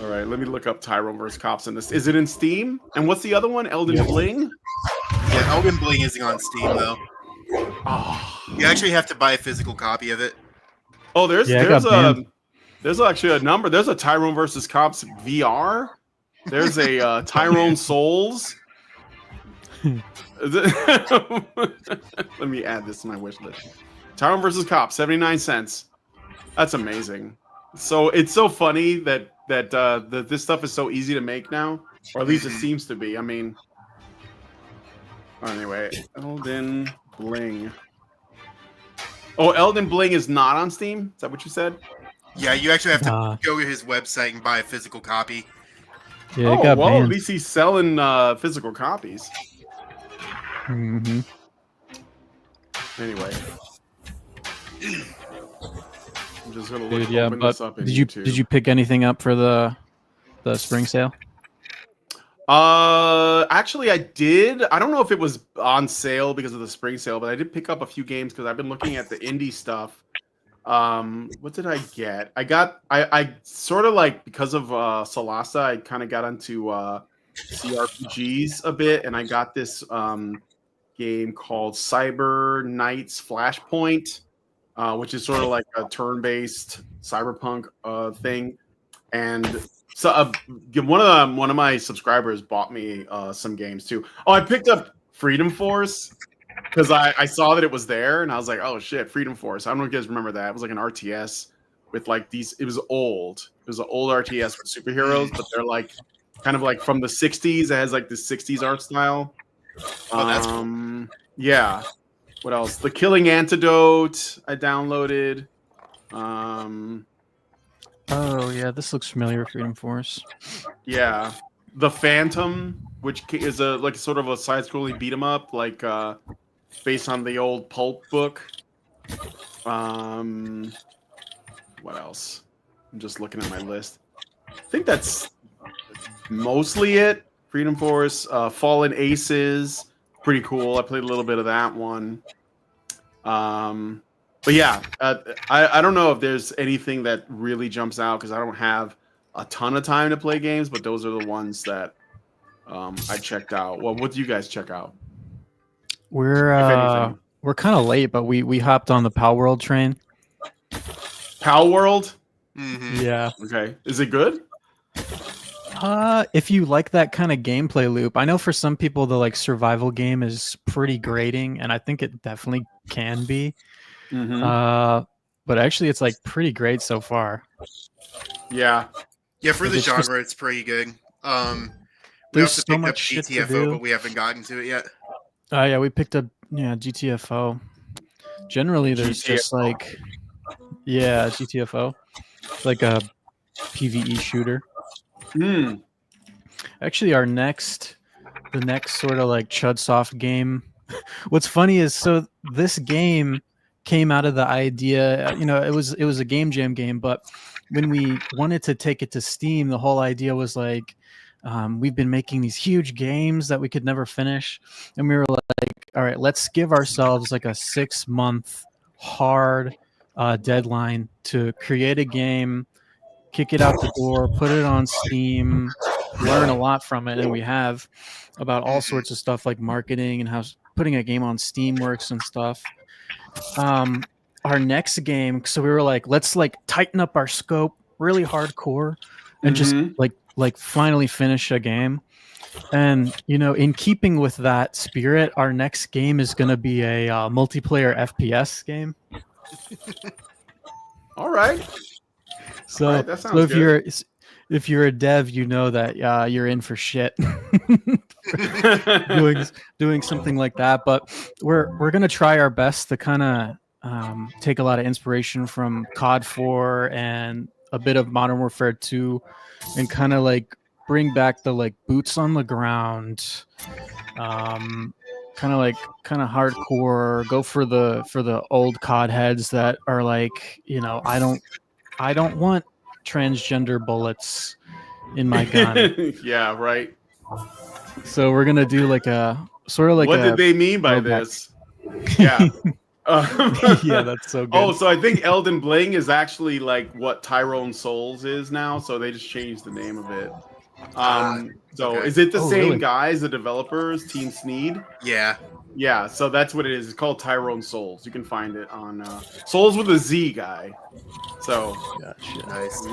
right, let me look up Tyrone vs. Cops in this. Is it in Steam? And what's the other one? Elden Bling? Yeah, Elden Bling isn't on Steam, though. Oh. You actually have to buy a physical copy of it. Oh, there's actually a number. There's a Tyrone versus Cops VR. There's a Tyrone Souls. Let me add this to my wish list. Tyrone versus Cops, 79 cents. That's amazing. So it's so funny that this stuff is so easy to make now, or at least it seems to be. I mean, anyway, Elden Bling. Oh, Elden Bling is not on Steam? Is that what you said? Yeah, you actually have to go to his website and buy a physical copy. Yeah, it got banned. At least he's selling physical copies. Anyway. I'm just gonna Dude, yeah, open but this up in did you YouTube. pick anything up for the spring sale? Actually, I did. I don't know if it was on sale because of the spring sale, but I did pick up a few games because I've been looking at the indie stuff. What did I get? I sort of like, because of Salasa, I kind of got into CRPGs a bit, and I got this game called Cyber Knights Flashpoint, which is sort of like a turn-based cyberpunk thing. And so one of my subscribers bought me some games too. Oh, I picked up Freedom Force because I saw that it was there, and I was like, oh shit, Freedom Force. I don't know if you guys remember that. It was like an RTS with like these. It was old. It was an old RTS with superheroes, but they're like kind of like from the '60s. It has like this '60s art style. Oh, that's cool. Yeah. What else? The Killing Antidote I downloaded. Oh yeah, this looks familiar. Freedom Force. Yeah, The Phantom, which is a like sort of a side-scrolling beat 'em up, like based on the old pulp book. What else? I'm just looking at my list. I think that's mostly it. Freedom Force, Fallen Aces, pretty cool. I played a little bit of that one. But yeah, I don't know if there's anything that really jumps out because I don't have a ton of time to play games, but those are the ones that I checked out. Well, what do you guys check out? We're kind of late, but we hopped on the Pal World train. Pal World? Mm-hmm. Yeah. Okay. Is it good? If you like that kind of gameplay loop, I know for some people the like survival game is pretty grating, and I think it definitely can be. Mm-hmm. But actually, it's like pretty great so far. Yeah. Yeah, for Like, the it's genre, just- it's pretty good. We There's also so picked up much shit to GTFO, do. but we haven't gotten to it yet. Yeah, we picked up GTFO. Generally, there's just GTFO. like GTFO, like a PvE shooter. Hmm. Actually, the next sort of like Chudsoft game. What's funny is, so this game came out of the idea, it was a game jam game, but when we wanted to take it to Steam, the whole idea was like, we've been making these huge games that we could never finish, and we were like, all right, let's give ourselves like a 6-month hard deadline to create a game, kick it out the door, put it on Steam, learn a lot from it, and we have about all sorts of stuff like marketing and how putting a game on Steam works and stuff. Our next game, so we were like, let's like tighten up our scope really hardcore and just like finally finish a game. And in keeping with that spirit, our next game is going to be a multiplayer FPS game. All right. So, All right, that sounds if you're a dev, you know that you're in for shit doing something like that. But we're gonna try our best to kind of take a lot of inspiration from COD 4 and a bit of Modern Warfare 2, and kind of like bring back the like boots on the ground, kind of hardcore. Go for the old COD heads that are like, I don't want transgender bullets in my gun. Yeah, right. So we're gonna do like a sort of like what did they mean by throwback. this? Yeah. Yeah, that's so good. Oh, so I think Elden Bling is actually like what Tyrone Souls is now, so they just changed the name of it. So okay. is it the same really? guys, the developers, Team Sneed? Yeah. Yeah, so that's what it is. It's called Tyrone Souls. You can find it on Souls with a Z guy. So Gotcha. Nice.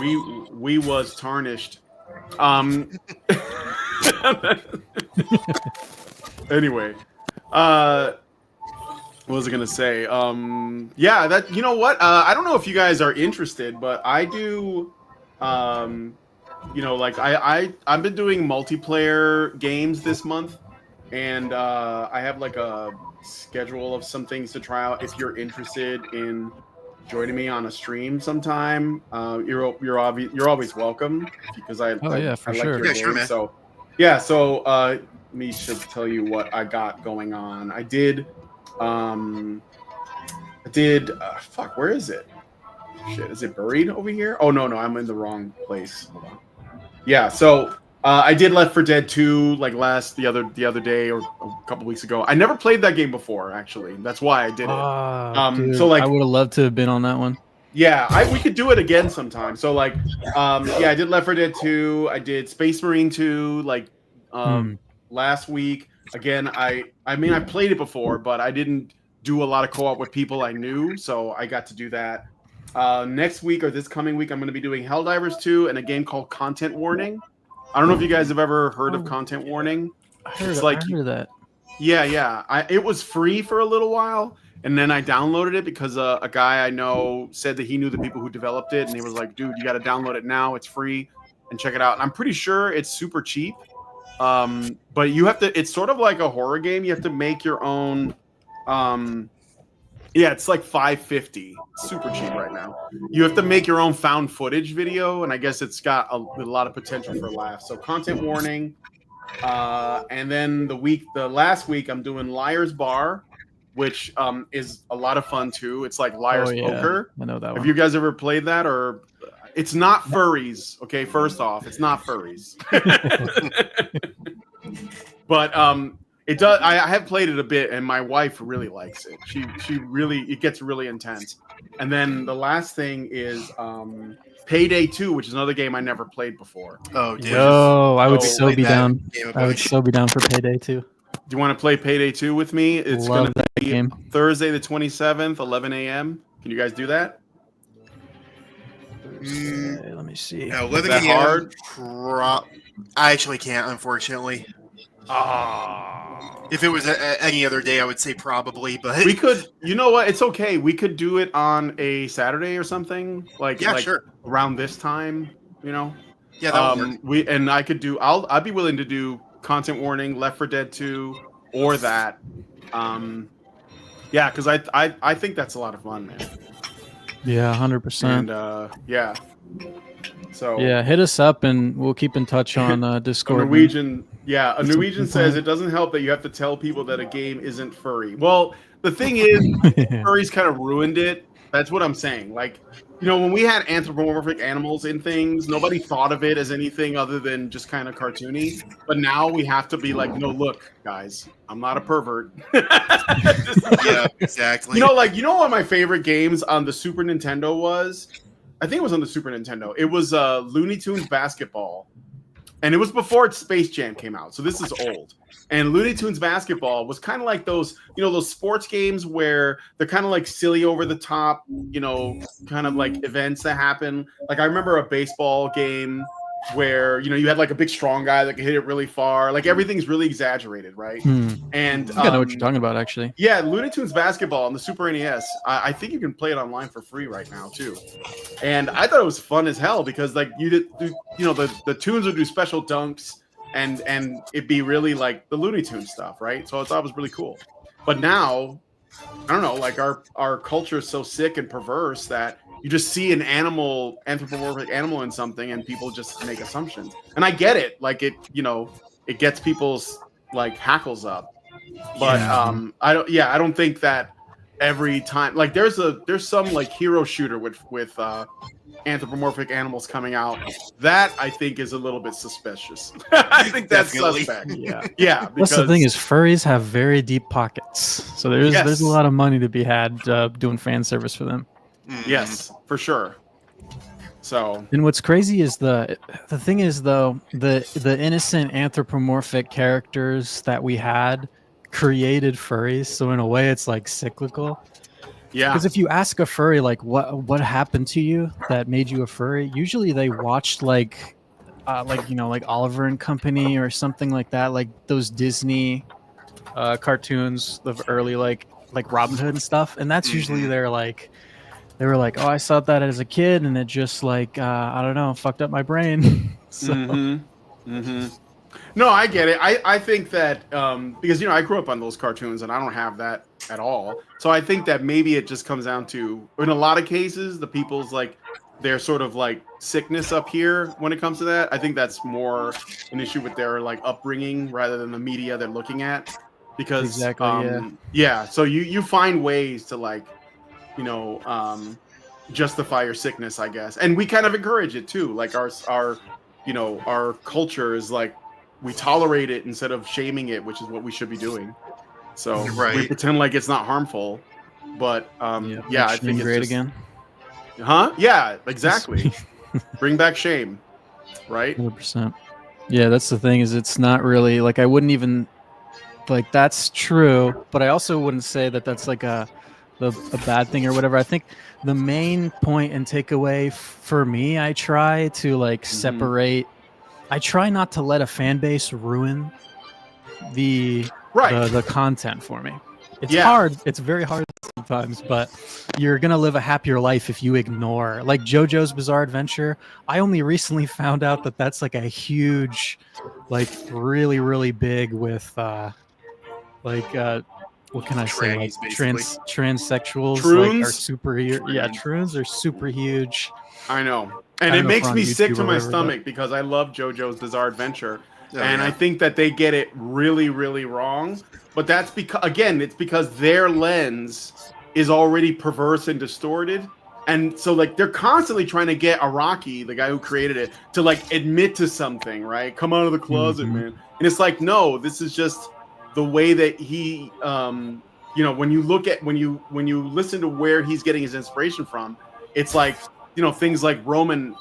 we was tarnished. Anyway, what was I gonna say? Yeah, that you know what? I don't know if you guys are interested, but I do. Like I've been doing multiplayer games this month, and I have like a schedule of some things to try out. If you're interested in joining me on a stream sometime, you're always welcome, because I for like sure. your Yeah, sure, game. man. So yeah, so let me should tell you what I got going on. I did fuck, where is it? Shit, is it buried over here? Oh no, I'm in the wrong place. Hold on. Yeah, so I did Left 4 Dead 2 like the other day or a couple weeks ago. I never played that game before, actually. That's why I did it. Dude, So like I would have loved to have been on that one. yeah, we could do it again sometime. So like yeah, I did Left 4 Dead 2. I did Space Marine 2 like last week. Again, I mean I played it before, but I didn't do a lot of co-op with people I knew, so I got to do that. Next week or this coming week, I'm going to be doing Helldivers 2 and a game called Content Warning. I don't know if you guys have ever heard of Content Warning. I heard of that. Yeah. It was free for a little while, and then I downloaded it because a guy I know said that he knew the people who developed it, and he was like, dude, you got to download it now. It's free, and check it out. And I'm pretty sure it's super cheap. But you have to, it's sort of like a horror game. You have to make your own, yeah, it's like $5.50. Super cheap right now. You have to make your own found footage video, and I guess it's got a lot of potential for laughs. So Content Warning, and then the last week I'm doing Liar's Bar, which is a lot of fun too. It's like Liar's Poker. I know that one. Have you guys ever played that? Or it's not furries. Okay, first off, it's not furries. But it does. I have played it a bit, and my wife really likes it. She really, it gets really intense. And then the last thing is Payday 2, which is another game I never played before. Oh, dude. Yo, I would so be down. I would so be down for Payday 2. Do you want to play Payday 2 with me? It's going to be game. Thursday the 27th, 11 a.m. Can you guys do that? Let me see. 11 that a.m. I actually can't, unfortunately. If it was any other day, I would say probably, but we could. You know what? It's okay. We could do it on a Saturday or something. Like sure. Around this time. You know. Yeah, that would work. I could do. I'd be willing to do Content Warning, Left 4 Dead 2, or that. Yeah, because I think that's a lot of fun, man. Yeah, 100%. And yeah. So yeah, hit us up and we'll keep in touch on Discord. A Norwegian says it doesn't help that you have to tell people that a game isn't furry. Well, the thing is, furries kind of ruined it. That's what I'm saying. Like, you know, when we had anthropomorphic animals in things, nobody thought of it as anything other than just kind of cartoony. But now we have to be like, no, look, guys, I'm not a pervert. Yeah, exactly. You know, like, you know what my favorite games on the Super Nintendo was? I think it was on the Super Nintendo. It was Looney Tunes Basketball. And it was before Space Jam came out. So this is old. And Looney Tunes Basketball was kind of like those, you know, those sports games where they're kind of like silly over the top, you know, kind of like events that happen. Like I remember a baseball game where, you know, you had like a big strong guy that could hit it really far. Like everything's really exaggerated, right? And I know what you're talking about, actually. Yeah, Looney Tunes Basketball on the Super NES. I think you can play it online for free right now too. And I thought it was fun as hell because like you know, the tunes would do special dunks and it'd be really like the Looney Tunes stuff, right? So I thought it was really cool. But now, I don't know, like our culture is so sick and perverse that you just see an anthropomorphic animal in something and people just make assumptions. And I get it. Like it, you know, it gets people's like hackles up. But I don't think that every time, like there's some like hero shooter with anthropomorphic animals coming out that I think is a little bit suspicious. I think that's suspect. Yeah. Because that's the thing is furries have very deep pockets. So there's a lot of money to be had doing fan service for them. Yes, for sure. So, and what's crazy is the thing is though the innocent anthropomorphic characters that we had created furries. So in a way, it's like cyclical. Yeah. Because if you ask a furry like what happened to you that made you a furry, usually they watched like you know, like Oliver and Company or something like that, like those Disney cartoons of early like Robin Hood and stuff, and that's usually they were like, oh, I saw that as a kid, and it just like I don't know, fucked up my brain. So. No, I get it. I think that because, you know, I grew up on those cartoons and I don't have that at all. So I think that maybe it just comes down to, in a lot of cases, the people's like their sort of like sickness up here when it comes to that. I think that's more an issue with their like upbringing rather than the media they're looking at. Because so you find ways to like, you know, justify your sickness, I guess. And we kind of encourage it too. Like our culture is like we tolerate it instead of shaming it, which is what we should be doing. So we pretend like it's not harmful, but yeah, I think it's great just, again. Huh? Yeah, exactly. Bring back shame, right? 100%. Yeah, that's the thing. Is it's not really like I wouldn't even like that's true, but I also wouldn't say that that's like a bad thing or whatever. I think the main point and takeaway for me, I try to like separate. I try not to let a fan base ruin the content for me. It's hard. It's very hard sometimes, but you're gonna live a happier life if you ignore like JoJo's Bizarre Adventure. I only recently found out that that's like a huge, like really really big with what can I say? Like transsexuals like are super huge. Yeah, troons are super huge. I know. And it makes me sick to my stomach because I love JoJo's Bizarre Adventure. I think that they get it really, really wrong. But that's because, again, it's because their lens is already perverse and distorted. And so, like, they're constantly trying to get Araki, the guy who created it, to, like, admit to something, right? Come out of the closet, man. And it's like, no, this is just the way that he, you know, when you listen to where he's getting his inspiration from, it's like, you know, things like Roman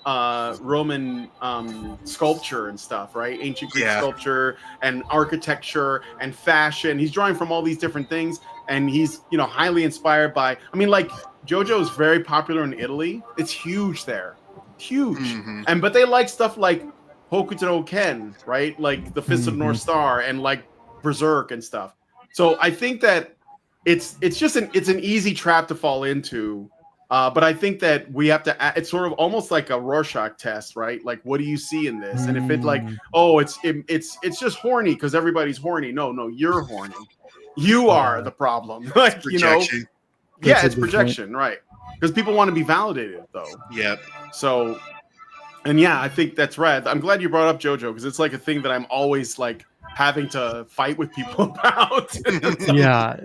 sculpture and stuff, right? Ancient Greek sculpture and architecture and fashion. He's drawing from all these different things, and he's, you know, highly inspired by. I mean, like JoJo is very popular in Italy. It's huge there, huge. And but they like stuff like Hokuto no Ken, right? Like the Fist of the North Star and like Berserk and stuff. So I think that it's just an easy trap to fall into. But I think that we have to. It's sort of almost like a Rorschach test, right? Like, what do you see in this? And if it's like, oh, it's just horny because everybody's horny. No, you're horny. You are the problem. Like, you know, yeah, it's projection, right? Because people want to be validated, though. Yep. So, and yeah, I think that's right. I'm glad you brought up JoJo because it's like a thing that I'm always like having to fight with people about. Yeah.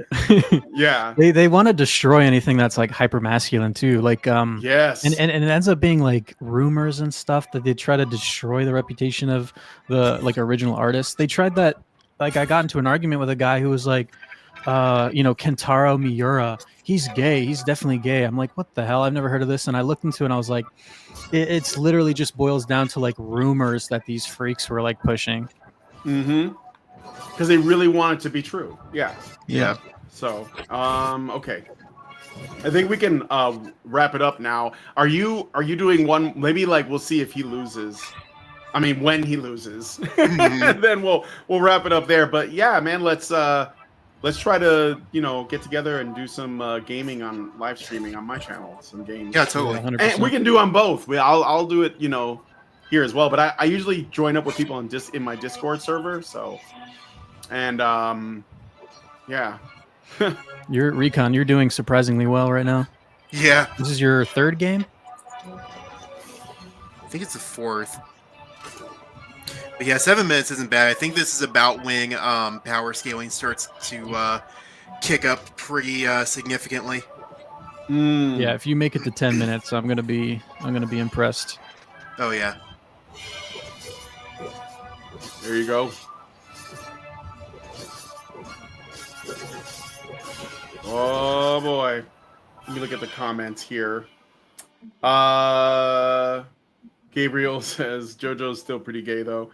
Yeah. They want to destroy anything that's like hyper masculine too. Like yes. And it ends up being like rumors and stuff that they try to destroy the reputation of the like original artists. They tried that. Like I got into an argument with a guy who was like, you know, Kentaro Miura, he's gay. He's definitely gay. I'm like, what the hell? I've never heard of this. And I looked into it and I was like, it's literally just boils down to like rumors that these freaks were like pushing. Because they really want it to be true. Yeah. So, okay. I think we can wrap it up now. Are you doing one? Maybe like we'll see if he loses. I mean, when he loses, and then we'll wrap it up there. But yeah, man, let's try to, you know, get together and do some gaming on live streaming on my channel, some games. Yeah, totally. 100%. And we can do on both. I'll do it, you know, here as well. But I usually join up with people in my Discord server. So, and yeah. You're Recon. You're doing surprisingly well right now. Yeah. This is your third game? I think it's the fourth. But yeah, 7 minutes isn't bad. I think this is about when power scaling starts to kick up pretty significantly. Yeah, if you make it to 10 minutes, I'm gonna be impressed. Oh yeah. There you go. Oh boy. Let me look at the comments here. Gabriel says JoJo's still pretty gay though.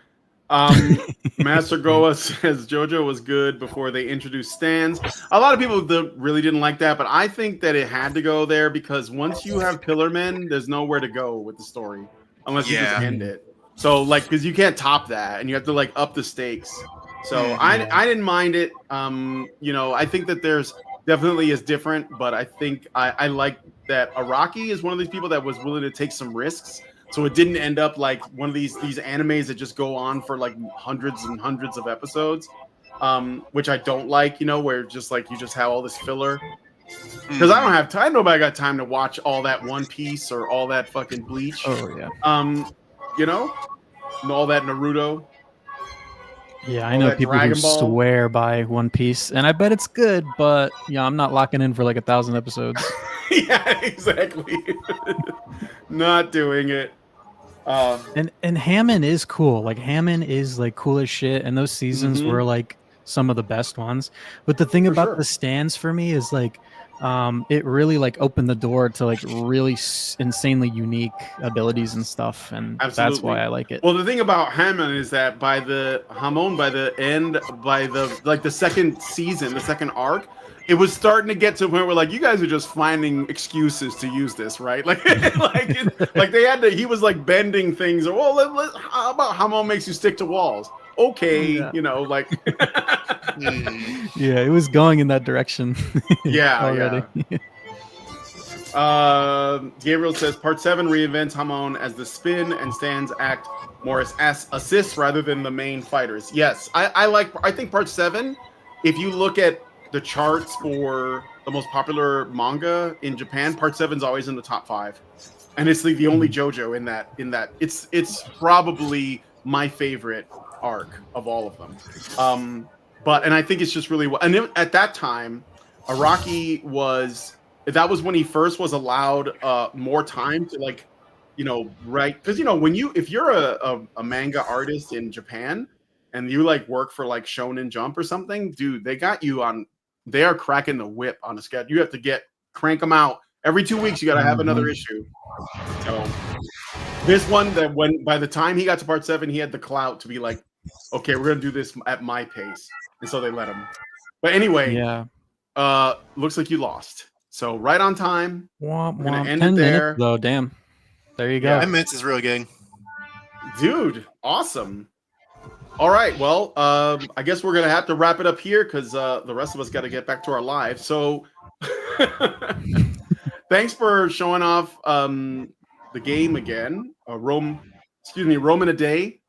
Master Goa says JoJo was good before they introduced stands. A lot of people really didn't like that, but I think that it had to go there because once you have Pillar Men, there's nowhere to go with the story unless you just end it. So like, because you can't top that, and you have to like up the stakes. So I didn't mind it. You know, I think that there's definitely is different, but I think I like that Araki is one of these people that was willing to take some risks. So it didn't end up like one of these animes that just go on for like hundreds and hundreds of episodes, which I don't like, you know, where just like you just have all this filler. Because I don't have time. Nobody got time to watch all that One Piece or all that fucking Bleach. Oh yeah. You know, and all that Naruto. Yeah, I know people who swear by One Piece, and I bet it's good, but yeah, I'm not locking in for like 1,000 episodes. Yeah, exactly. Not doing it. And Hammond is cool. Like Hammond is like cool as shit, and those seasons Mhm. were like some of the best ones. But the thing For about sure. the stands for me is like it really like opened the door to like really insanely unique abilities and stuff, and that's Absolutely. why I like it. Well, the thing about Hammond is that by the end, by the second season, the second arc, it was starting to get to a point where like you guys are just finding excuses to use this, right? Like like they had to. He was like bending things. Or well, how about Hamon makes you stick to walls? Okay, Yeah. you know, like Yeah, it was going in that direction. yeah, already. yeah. Gabriel says part 7 reinvents Hamon as the spin and stands act more as assists rather than the main fighters. Yes, I think part 7, if you look at the charts for the most popular manga in Japan, part 7's always in the top 5. And it's like the only JoJo in that it's probably my favorite arc of all of them. And I think it's just really well. And at that time, Araki that was when he first was allowed more time to like, write. Because if you're a manga artist in Japan and you like work for like Shonen Jump or something, dude, they are cracking the whip on a schedule. You have to crank them out every 2 weeks. You got to have another issue. So this one, by the time he got to part 7, he had the clout to be like, okay, we're gonna do this at my pace, and so they let him. But anyway, Yeah. Looks like you lost. So right on time. Womp, We're gonna womp. end 10 it there. minutes though. Damn. There you go. Yeah. 10 minutes is really good. Dude, awesome. All right, well, I guess we're gonna have to wrap it up here because the rest of us got to get back to our lives. So, thanks for showing off the game again. Rome in a day.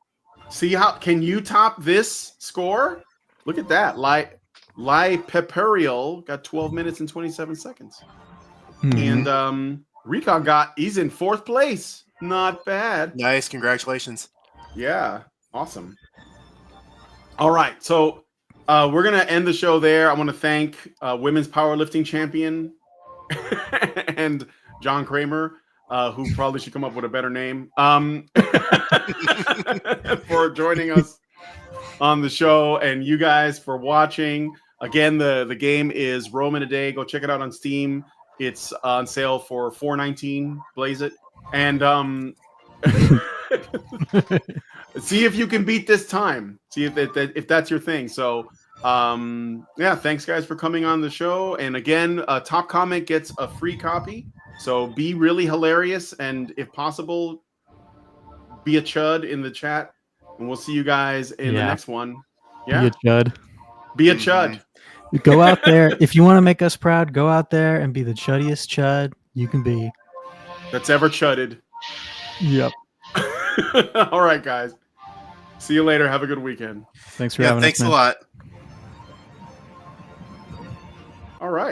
See how can you top this score? Look at that. Peperial got 12 minutes and 27 seconds. Mhm. And Recon he's in 4th place. Not bad. Nice, congratulations. Yeah, awesome. All right, so we're gonna end the show there. I want to thank women's powerlifting champion and John Kramer, who probably should come up with a better name, for joining us on the show, and you guys for watching. Again, the game is Rome in a Day. Go check it out on Steam. It's on sale for $4.19. Blaze it, and see if you can beat this time. See if that's your thing. So, yeah, thanks guys for coming on the show. And again, top comment gets a free copy. So be really hilarious, and if possible, be a chud in the chat. And we'll see you guys in the next one. Yeah, Be a chud. Be a chud. Go out there. If you want to make us proud, go out there and be the chuddiest chud you can be. That's ever chudded. Yep. All right, guys. See you later. Have a good weekend. Thanks for having us. Thanks a lot. All right.